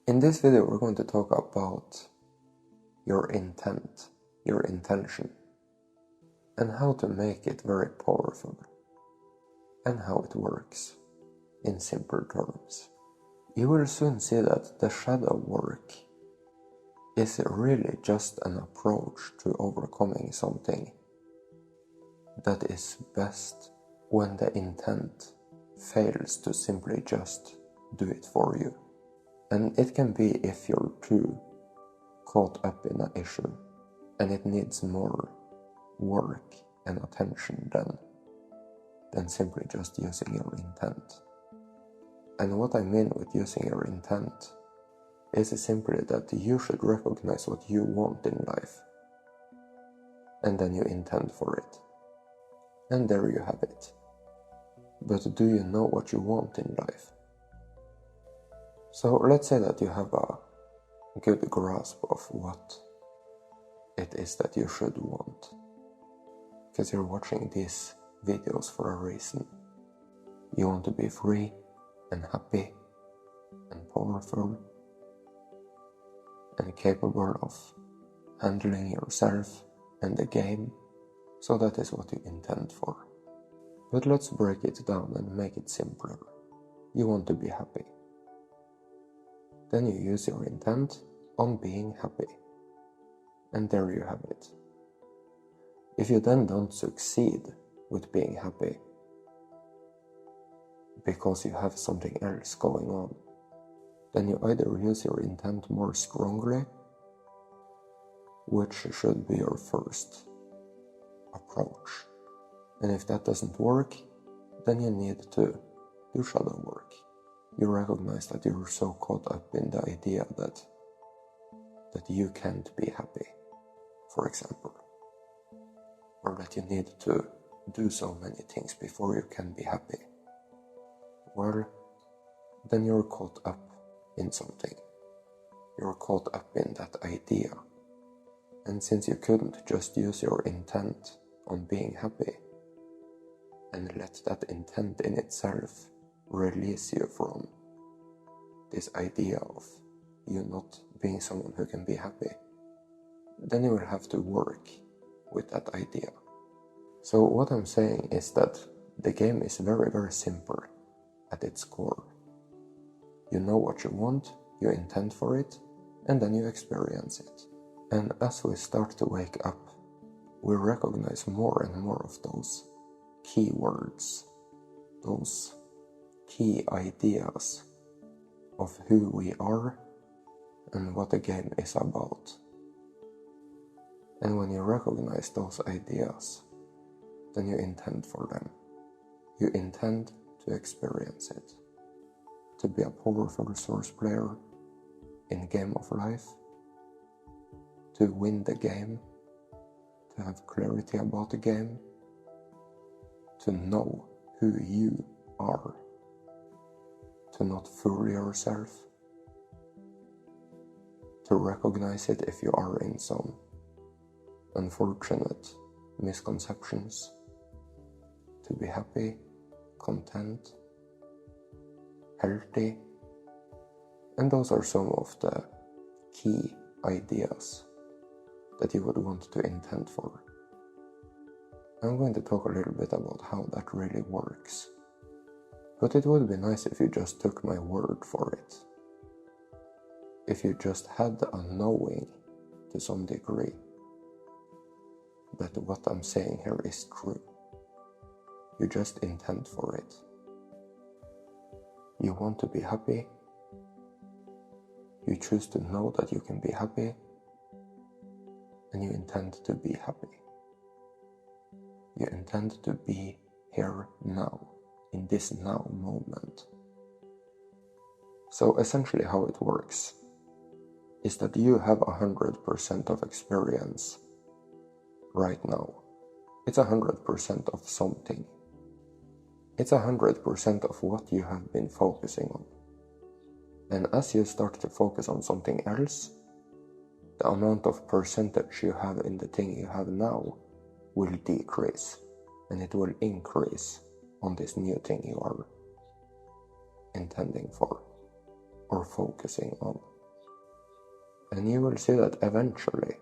In this video, we're going to talk about your intent, your intention, and how to make it very powerful, and how it works, in simple terms. You will soon see that the shadow work is really just an approach to overcoming something that is best when the intent fails to simply just do it for you. And it can be if you're too caught up in an issue and it needs more work and attention than simply just using your intent. And what I mean with using your intent is simply that you should recognize what you want in life, and then you intend for it. And there you have it. But do you know what you want in life? So let's say that you have a good grasp of what it is that you should want, because you're watching these videos for a reason. You want to be free and happy and powerful and capable of handling yourself and the game, so that is what you intend for. But let's break it down and make it simpler. You want to be happy. Then you use your intent on being happy. And there you have it. If you then don't succeed with being happy because you have something else going on, then you either use your intent more strongly, which should be your first approach. And if that doesn't work, then you need to do shadow work. You recognize that you're so caught up in the idea that you can't be happy, for example, or that you need to do so many things before you can be happy. Well, then you're caught up in something. You're caught up in that idea. And since you couldn't just use your intent on being happy and let that intent in itself release you from this idea of you not being someone who can be happy, then you will have to work with that idea. So what I'm saying is that the game is very, very simple at its core. You know what you want, you intend for it, and then you experience it. And as we start to wake up, we recognize more and more of those key words, those key ideas of who we are and what the game is about. And when you recognize those ideas, then you intend for them. You intend to experience it, to be a powerful source player in game of life, to win the game, to have clarity about the game, to know who you are, to not fool yourself, to recognize it if you are in some unfortunate misconceptions, to be happy, content, healthy. And those are some of the key ideas that you would want to intend for. I'm going to talk a little bit about how that really works. But it would be nice if you just took my word for it. If you just had a knowing to some degree that what I'm saying here is true. You just intend for it. You want to be happy. You choose to know that you can be happy. And you intend to be happy. You intend to be here now, in this now moment. So essentially how it works is that you have 100% of experience right now. It's 100% of something. It's 100% of what you have been focusing on. And as you start to focus on something else, the amount of percentage you have in the thing you have now will decrease, and it will increase on this new thing you are intending for or focusing on. And you will see that eventually,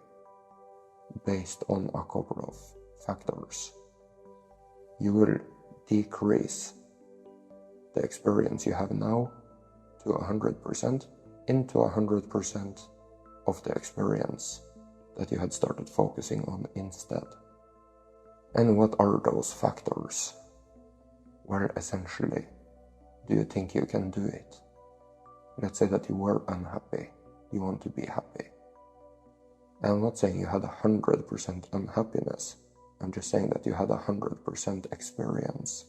based on a couple of factors, you will decrease the experience you have now to 100% into 100% of the experience that you had started focusing on instead. And what are those factors? Well, essentially, do you think you can do it? Let's say that you were unhappy, you want to be happy. I'm not saying you had 100% unhappiness, I'm just saying that you had 100% experience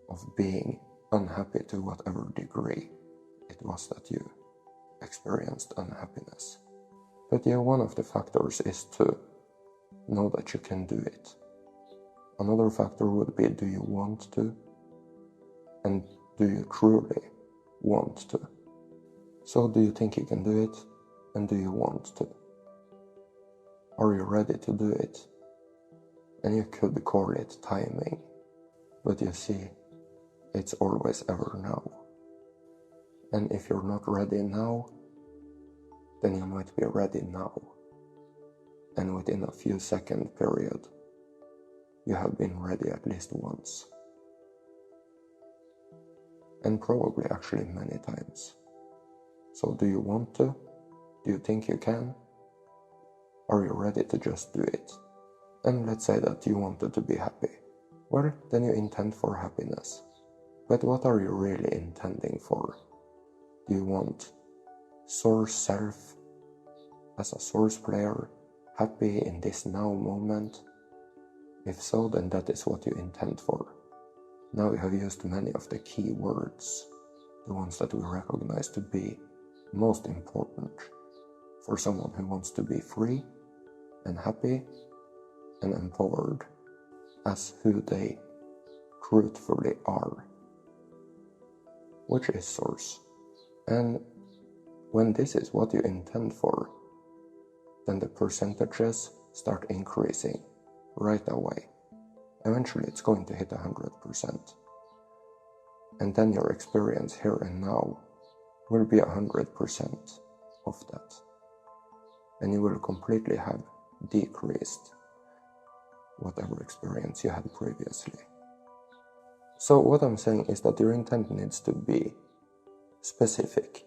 of being unhappy to whatever degree it was that you experienced unhappiness. But yeah, one of the factors is to know that you can do it. Another factor would be, do you want to? And do you truly want to? So do you think you can do it? And do you want to? Are you ready to do it? And you could call it timing. But you see, it's always ever now. And if you're not ready now, then you might be ready now. And within a few second period, you have been ready at least once. And probably actually many times. So do you want to? Do you think you can? Are you ready to just do it? And let's say that you wanted to be happy. Well, then you intend for happiness. But what are you really intending for? Do you want source self as a source player, happy in this now moment? If so, then that is what you intend for. Now we have used many of the key words, the ones that we recognize to be most important for someone who wants to be free and happy and empowered as who they truthfully are, which is source. And when this is what you intend for, then the percentages start increasing right away. Eventually it's going to hit 100%. And then your experience here and now will be 100% of that. And you will completely have decreased whatever experience you had previously. So what I'm saying is that your intent needs to be specific,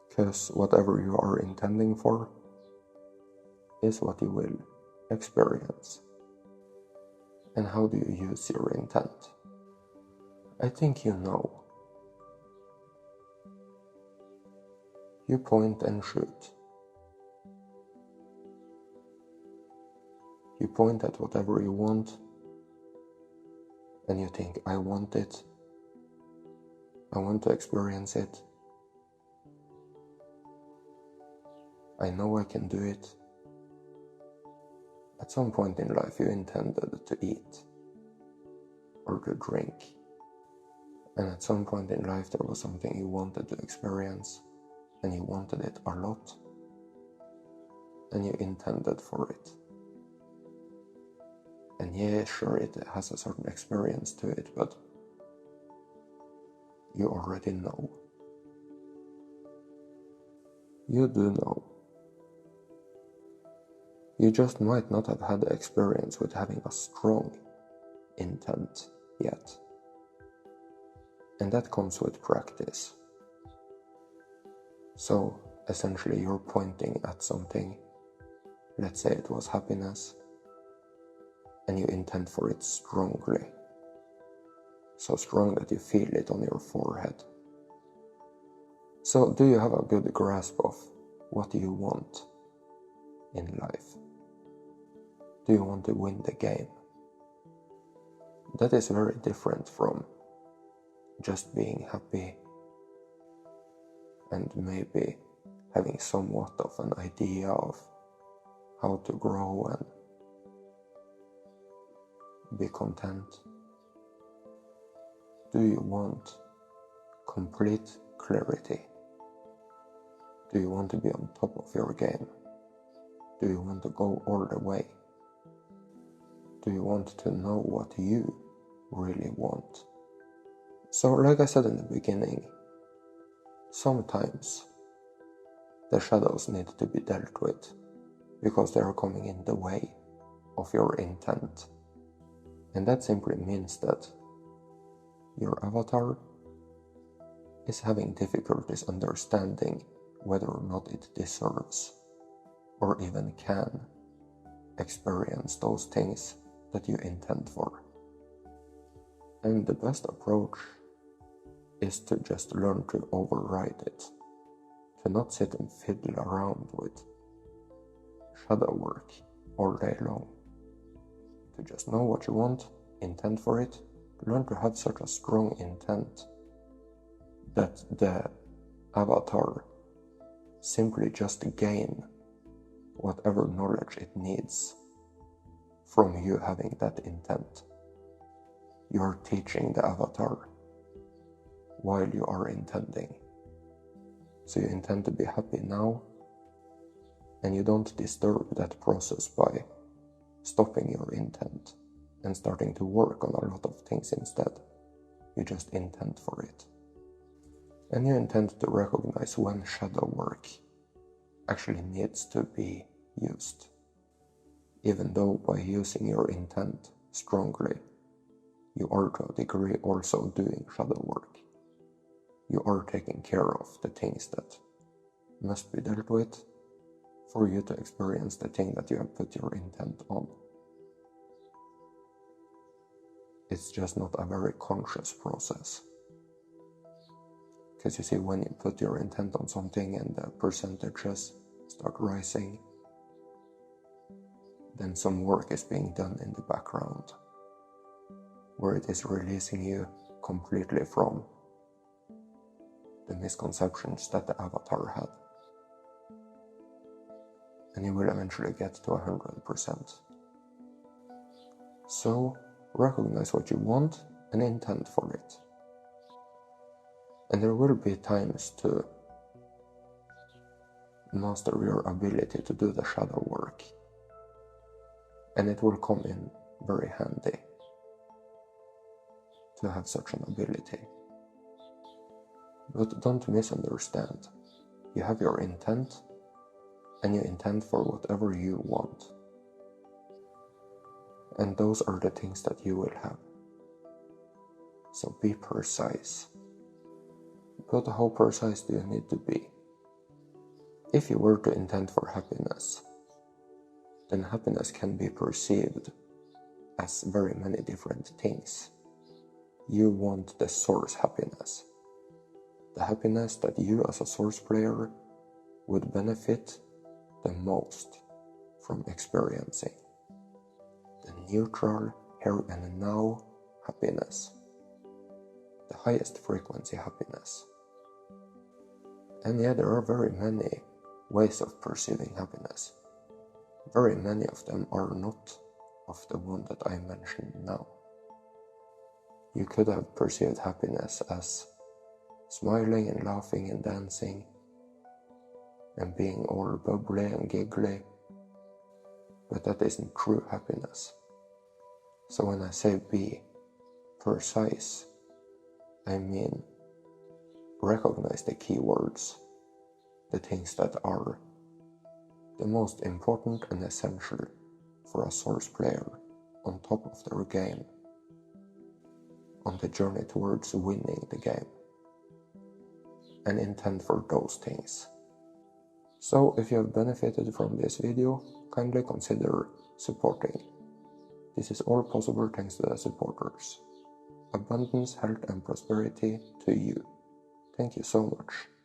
because whatever you are intending for is what you will experience. And how do you use your intent? I think you know. You point and shoot. You point at whatever you want, and you think, I want it. I want to experience it. I know I can do it. At some point in life you intended to eat or to drink. And at some point in life there was something you wanted to experience, and you wanted it a lot, and you intended for it. And yeah, sure, it has a certain experience to it, but you already know. You do know. You just might not have had the experience with having a strong intent yet. And that comes with practice. So, essentially you're pointing at something, let's say it was happiness, and you intend for it strongly. So strong that you feel it on your forehead. So do you have a good grasp of what you want in life? Do you want to win the game? That is very different from just being happy and maybe having somewhat of an idea of how to grow and be content. Do you want complete clarity? Do you want to be on top of your game? Do you want to go all the way? Do you want to know what you really want? So like I said in the beginning, sometimes the shadows need to be dealt with, because they are coming in the way of your intent. And that simply means that your avatar is having difficulties understanding whether or not it deserves or even can experience those things that you intend for. And the best approach is to just learn to override it, to not sit and fiddle around with shadow work all day long, to just know what you want, intend for it, learn to have such a strong intent that the avatar simply just gain whatever knowledge it needs from you having that intent. You're teaching the avatar while you are intending. So you intend to be happy now, and you don't disturb that process by stopping your intent and starting to work on a lot of things instead. You just intend for it. And you intend to recognize when shadow work actually needs to be used. Even though by using your intent strongly, you are to a degree also doing shadow work. You are taking care of the things that must be dealt with for you to experience the thing that you have put your intent on. It's just not a very conscious process. Because you see, when you put your intent on something and the percentages start rising, then some work is being done in the background, where it is releasing you completely from the misconceptions that the avatar had. And you will eventually get to 100%. So, recognize what you want and intend for it. And there will be times to master your ability to do the shadow work. And it will come in very handy to have such an ability. But don't misunderstand. You have your intent, and you intend for whatever you want. And those are the things that you will have. So be precise. But how precise do you need to be? If you were to intend for happiness, then happiness can be perceived as very many different things. You want the source happiness. The happiness that you as a source player would benefit the most from experiencing. The neutral, here and now happiness. The highest frequency happiness. And yeah, there are very many ways of perceiving happiness. Very many of them are not of the one that I mentioned now. You could have perceived happiness as smiling and laughing and dancing and being all bubbly and giggly, but that isn't true happiness. So when I say be precise, I mean recognize the keywords, the things that are the most important and essential for a source player on top of their game, on the journey towards winning the game, and intend for those things. So if you have benefited from this video, kindly consider supporting. This is all possible thanks to the supporters. Abundance, health and prosperity to you. Thank you so much.